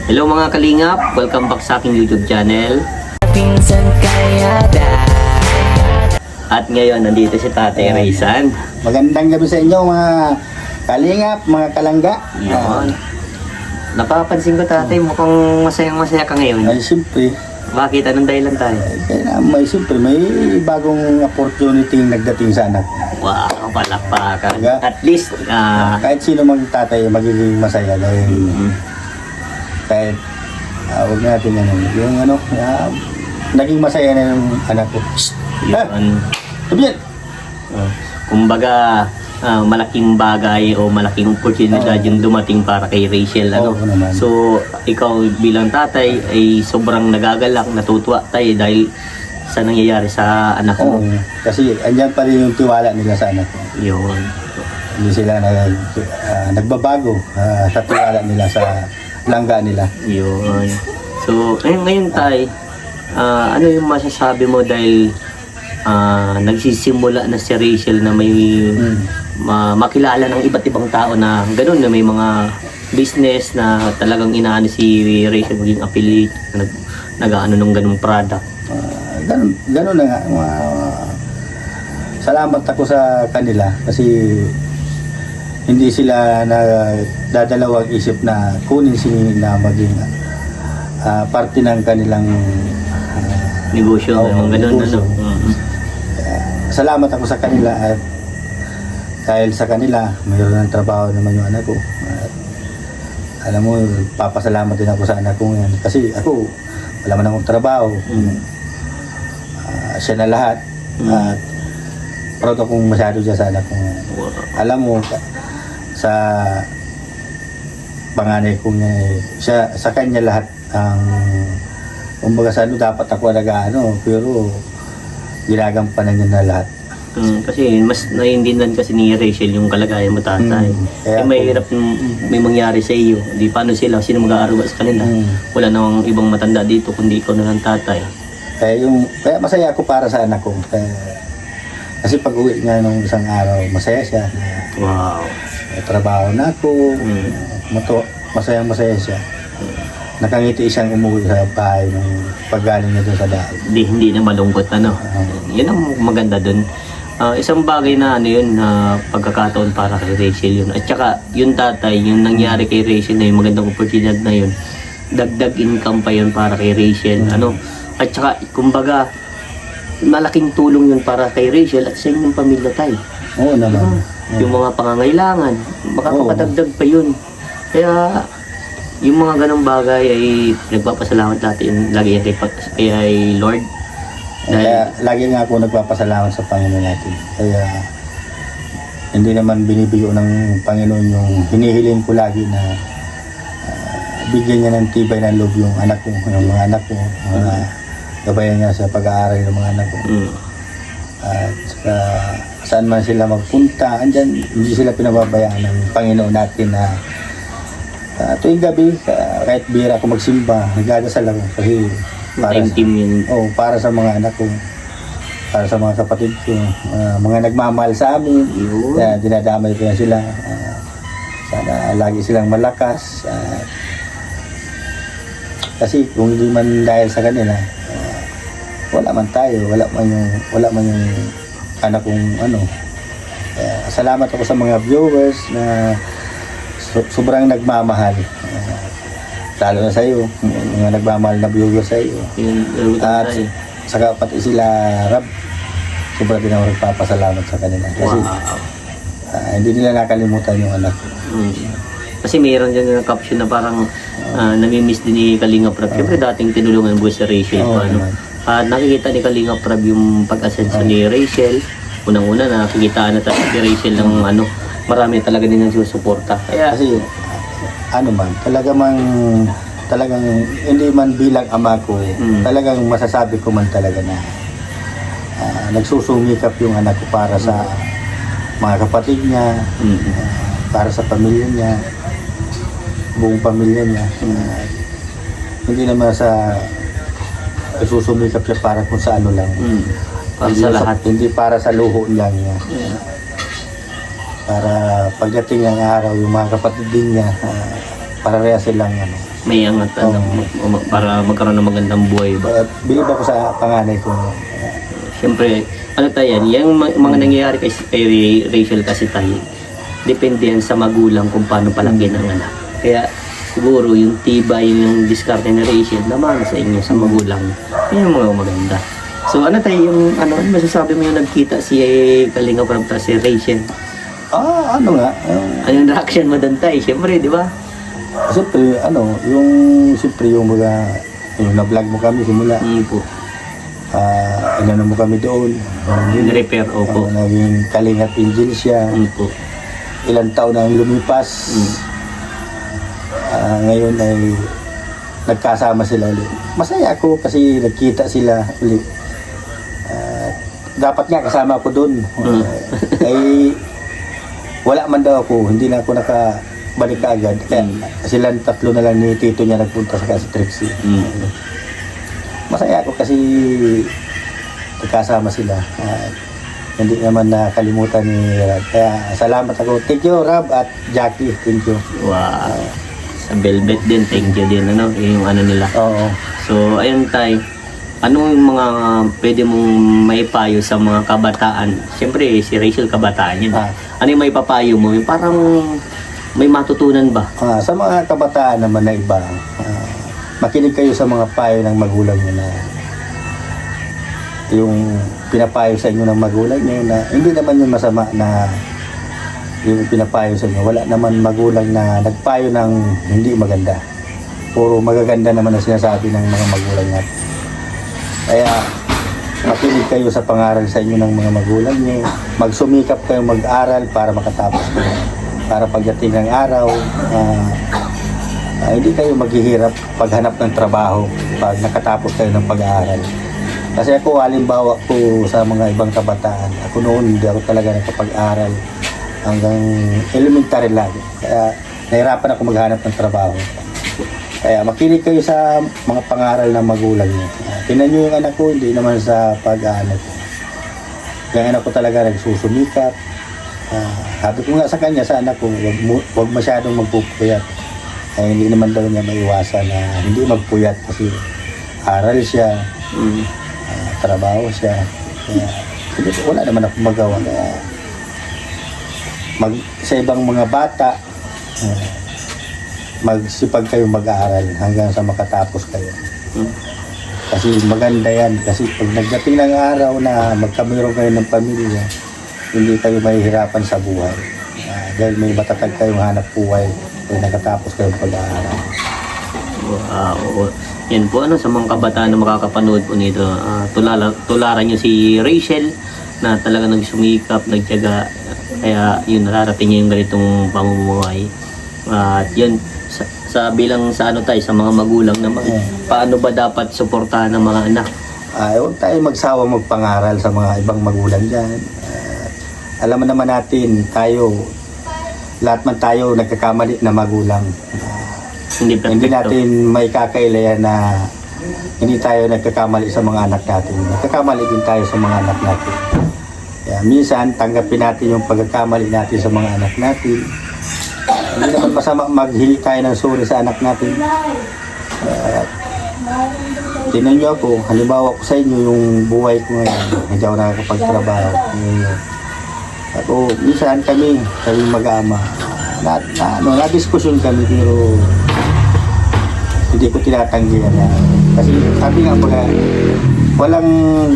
Hello mga kalingap, welcome back sa aking YouTube channel. Pinsan kaya At ngayon, nandito si Tatay Raysan. Magandang gabi sa inyo mga kalingap, mga kalangga. Yun. Napapansin ko tatay, mukhang masayang-masaya ka ngayon. Ay, siyempre, Bakit? Anong dahilan tayo? siyempre, may bagong opportunity nagdating sa anak. Wow, palakpakan. Talaga? At least, Kahit sino magtatay, magiging masaya dahil kahit huwag natin naging masaya na yung anak ko. yun. Sabi yan! Kumbaga, malaking bagay o malaking oportunidad yung dumating para kay Rachel. Ano? Oo naman. So, ikaw bilang tatay ay sobrang nagagalak, natutuwa tayo dahil sa nangyayari sa anak mo. Oo, kasi andyan pa rin yung tiwala nila sa anak ko. Yun. Hindi sila nagbabago sa tiwala nila sa langga nila. Yun. So, ngayon tay, ano yung masasabi mo dahil nagsisimula na si Rachel na may makilala ng iba't ibang tao na gano'n, na may mga business na talagang inaano si Rachel maging affiliate, nag-ano ng ganung product. Ganun na nga. Salamat ako sa kanila kasi hindi sila dadalawang isip na kunin sila na maging parte ng kanilang Negosyo, ganun, negosyo. ano. Salamat ako sa kanila at dahil sa kanila mayroon ng trabaho naman yung anak ko. At alam mo, papasalamat din ako sa anak ko yan kasi ako wala man akong trabaho. Siya na lahat. At proud akong masyado siya sa anak ko. Alam mo, sa panganay ko niya, siya, sa kanya lahat ang kumbaga sa dapat ako pero ginagampanan niya na lahat. Kasi mas naiintindihan kasi ni Rachel yung kalagayan mo tatay. Kaya mahirap may mangyari sa iyo. Di paano sila? Sino mag-aaruga sa kanila? Wala namang ibang matanda dito kundi ikaw na lang tatay. Kaya masaya ako para sa anak ko. Kasi pag uwi niya nung isang araw, masaya siya. Wow. May trabaho na ako. Masaya siya. Nakangiti siyang umuwi sa bahay nung paggaling niya doon sa daan. Hindi na malungkot ano. Yan ang maganda dun. Isang bagay na yun na pagkakataon para kay Rachel yun. At saka yung tatay, yung nangyari kay Rachel na yung magandang oportunidad na yun, dagdag income pa yun para kay Rachel. At saka kumbaga malaking tulong yun para kay Rachel at sa inyong pamilya tayo. Oo naman. Yung mga pangangailangan, makakapadagdag pa yun. Kaya yung mga ganong bagay ay nagpapasalamat natin lagi yan kay Lord. Kaya lagi nga ako nagpapasalamat sa Panginoon natin. Kaya hindi naman binibigyo ng Panginoon yung hinihiling ko lagi na bigyan niya ng tibay ng loob yung anak ko, yung mga anak ko, mga gabayan niya sa pag-aaral ng mga anak ko. At saka saan man sila magpunta, andyan, hindi sila pinababayaan ng Panginoon natin na tuwing gabi, kahit bira ako magsimba, nagdadasal ako kasi para sa mga anak ko, para sa mga kapatid ko, mga nagmamahal sa amin, dinadamay ko na sila. Sana lagi silang malakas. Kasi kung hindi man dahil sa kanila, wala man tayo, wala man yung anak kong salamat ako sa mga viewers na sobrang nagmamahal. Lalo na sa iyo, mga nagmamahal na viewers sa iyo. At saka pati sila Rab, sobrang din ako nagpapasalamat sa kanila. Kasi hindi nila nakalimutan yung anak ko. Kasi mayroon dyan ng caption na parang namimiss din ni Kalinga Prab. Siyempre dating tinulungan mo si Rachel. Nakikita ni Kalinga Prab yung pag-asenso ni Rachel. Unang-una nakikita na talaga si Rachel ng marami talaga din ang susuporta. Kaya kasi talagang hindi man bilang ama ko, talagang masasabi ko man talaga na nagsusumikap yung anak ko para sa mga kapatid niya, para sa pamilya niya, buong pamilya niya. Hindi naman susumikap siya para kung sa ano lang. Para sa lahat. Hindi para sa luho lang niya. Para pagdating ng araw, yung mga kapatid din niya, parehas silang ano. May angat para magkaroon ng magandang buhay ba? Bilib ako sa panganay ko. Siyempre, ano tayo yan, yung mga nangyayari kay Rachel kasi tayo, depende yan sa magulang kung paano palaki ng anak. Kaya siguro yung tibay, yung diskarte ni Rachel naman sa inyo, sa magulang, yun yung mga maganda. So ano tayo yung, ano masasabi mo yung nagkita si Kalinga Prab si Rachel? Ano nga, Anong reaction mo doon tayo? Siyempre, di ba? siyempre, yung mga, yung na-vlog mo kami simula, Po. inano mo kami doon, Repair, opo. naging Kalingap Angel siya, Po. ilang taon na ang lumipas, ngayon ay nagkasama sila ulit. Masaya ako kasi nagkita sila ulit. Dapat nga kasama ako doon. Ay wala man daw ako, hindi na ako nakabalik agad. Kaya silang tatlo na lang ni Tito niya nagpunta sa Trixie. Masaya ako kasi nagkasama sila. Hindi naman nakalimutan ni Rab. Kaya salamat ako. Thank you Rab at Jackie. Thank you. Wow. Sa Velvet din, thank you din, ano, yung ano nila. Oo. So, ayun tay, ano yung mga pwede mong maipayo sa mga kabataan? Siyempre, si Rachel kabataan yun. Ano yung maipapayo mo? Yung parang may matutunan ba? Sa mga kabataan naman na iba, makinig kayo sa mga payo ng magulang nyo na yung pinapayo sa inyo ng magulang nyo na hindi naman yung masama na yung pinapayo sa inyo. Wala naman magulang na nagpayo ng hindi maganda. Puro magaganda naman ang sinasabi ng mga magulang natin. Kaya makinig kayo sa pangaral sa inyo ng mga magulang nyo. Magsumikap kayo mag-aral para makatapos kayo. Para pagdating ng araw, hindi kayo maghihirap paghanap ng trabaho pag nakatapos kayo ng pag-aaral. Kasi ako, halimbawa ko sa mga ibang kabataan, ako noon hindi ako talaga nakapag-aral hanggang elementary lang. Kaya nahirapan ako maghanap ng trabaho. Kaya makinig kayo sa mga pangaral ng magulang niyo. Tingnan niyo yung anak ko, hindi naman sa pag-anak. Yung anak ko talaga nagsusumikap. Sabi ko nga sa kanya, sa anak ko, wag masyadong magpupuyat. Ay hindi naman daw niya maiwasan na hindi magpuyat kasi aral siya, trabaho siya. Kaya wala naman ako magawa. Kaya sa ibang mga bata, magsipag kayo mag-aaral hanggang sa makatapos kayo. Kasi maganda yan. Kasi pag nagdating ng araw na magkamiron kayo ng pamilya, hindi kayo mahihirapan sa buhay. Dahil may matatag kayong hanap buhay kung nakatapos kayong pag-aaral. Wow. Yan po, ano, sa mga kabataan na makakapanood po nito, tularan nyo si Rachel na talaga nagsumikap, nagtiyaga, kaya yun, nararating niya yung ganitong pamumuhay. At yun, sa bilang sa ano tayo, sa mga magulang naman, paano ba dapat suportahan ng mga anak? Huwag tayo magsawa magpangaral sa mga ibang magulang dyan. Alam mo naman natin, lahat man tayo nagkakamali na magulang. Hindi natin may kakailayan na hindi tayo nagkakamali sa mga anak natin. Nagkakamali din tayo sa mga anak natin. Kaya minsan, tanggapin natin yung pagkakamali natin sa mga anak natin. Hindi naman masama maghingi tayo ng sorry sa anak natin. Tinan nyo ako, halimbawa ko sa inyo yung buhay ko ngayon. Hindi ako nakakapagtrabaho. Ako, minsan kami mag-ama. Na-diskusyon kami pero hindi ko tinatanggihan na. Kasi sabi nga mga, walang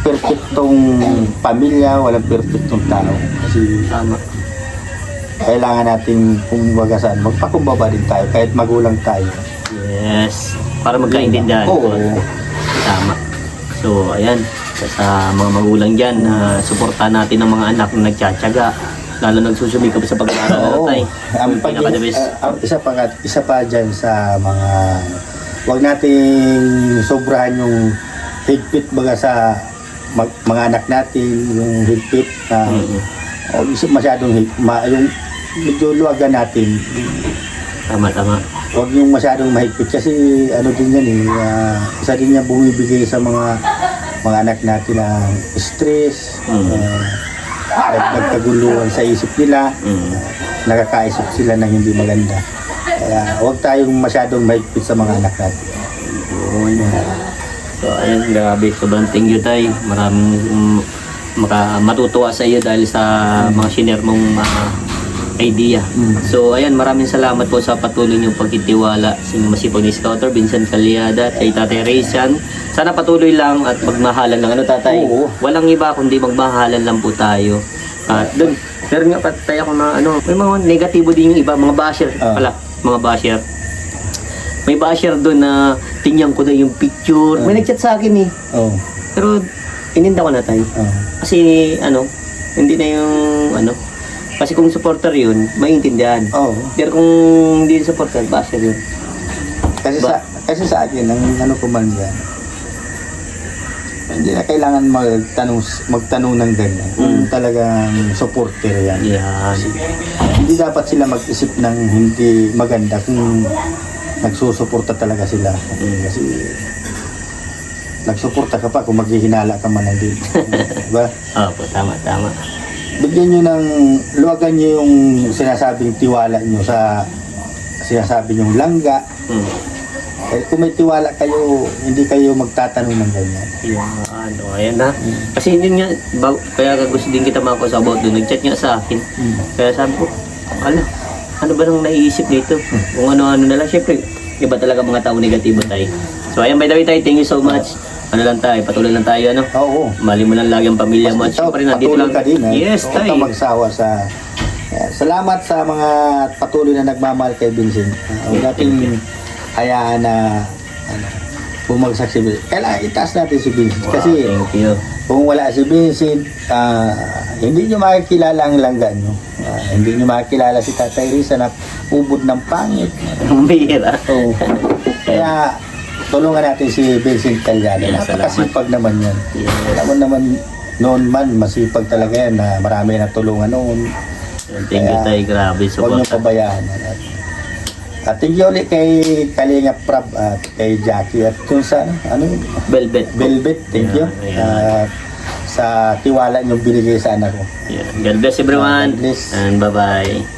perfectong pamilya, walang perfectong tao. Kasi Tama. kailangan natin kumbaga saan, magpakumbaba din tayo kahit magulang tayo. Yes. Para magkaintindihan. Oo. Tama. So, ayan. Sa mga magulang dyan, suportahan natin ang mga anak na nagtsatsaga. Lalo nagsusumikap sa pag-aaral. Oo. Tay. Ang Pinaka-the best. isa pa dyan sa mga, huwag nating sobrahan yung higpit baga sa mga anak natin, yung higpit na masyadong yung medyo luwagan natin. Tama. Huwag yung masyadong mahigpit kasi ano din yan isa din yan bumibigay sa mga anak natin ng stress, nagkaguluhan sa isip nila, nakakaisip sila ng hindi maganda. Kaya huwag tayong masyadong mahigpit sa mga anak natin. Yun. So, ayun, grabe. Sobrang thank you, Tay. Maraming matutuwa sa iyo dahil sa mga shinare mong idea. So, ayan, maraming salamat po sa patuloy niyong pagtitiwala sa inyong masipag ni Scouter, Vincent Calyada, kay Tatay Raysan. Sana patuloy lang at magmahalan lang. Ano, Tatay? Oo. Walang iba kundi magmahalan lang po tayo. At doon, meron nga patay ako na may mga negatibo din yung iba, mga basher pala, mga basher. May basher doon na tingnan ko na yung picture. May nagchat sa akin eh. Oo. Pero ininda ko na tayo. Kasi hindi na yung kasi kung supporter yun, maintindihan. Oo. Pero kung hindi supporter, basher yun. Kasi sa akin, ang ko man yan, hindi na kailangan magtanong ng ganyan. Kung talagang supporter yan. Yan. Hindi dapat sila mag-isip ng hindi maganda kung nagsusuporta talaga sila. Kasi nagsuporta ka pa kung maghihinala ka man hindi. Diba? Opo, tama. Bigyan nyo luwagan nyo yung sinasabing tiwala nyo sa sinasabi nyong langga. Kung may tiwala kayo, hindi kayo magtatanong ng ganyan. Ayan na. Kasi yun nga, kaya gusto din kita makakusa about doon. Nag-chat nga sa akin. Kaya sabi ko, ano ba nang naiisip dito? Kung ano-ano na lang. Siyempre, iba talaga mga tao negatibo tayo. So ayan, by the way tayo, thank you so much. Lang tayo, patuloy lang tayo, Oo. Mali mo lang lagi ang pamilya mo. At siyempre, nandito lang. Ka din, Yes, Huwag tayo. ka magsawa sa... salamat sa mga patuloy na nagmamahal kay Vincent. Huwag nating hayaan na bumagsak si Vincent. Kailangan itaas natin si Vincent. Kasi Thank you. kung wala si Vincent, hindi nyo makikilala ang langga nyo. Hindi nyo makikilala si Tatay Risa na ubod ng pangit. Ang bihira. Oo. Kaya tulungan natin si Vincent Calyada. Napakasipag naman yan. Alam naman noon man, masipag talaga yan na marami na tulungan noon. Thank you, Tay. Grabe, Huwag nyo support. pabayaan. At thank you ulit kay Kalinga Prab at kay Jackie at kung sa Velvet. Velvet, thank you. Yeah. Sa tiwala nyo binigay sa anak ko. Yeah. God bless everyone. God bless. And bye-bye.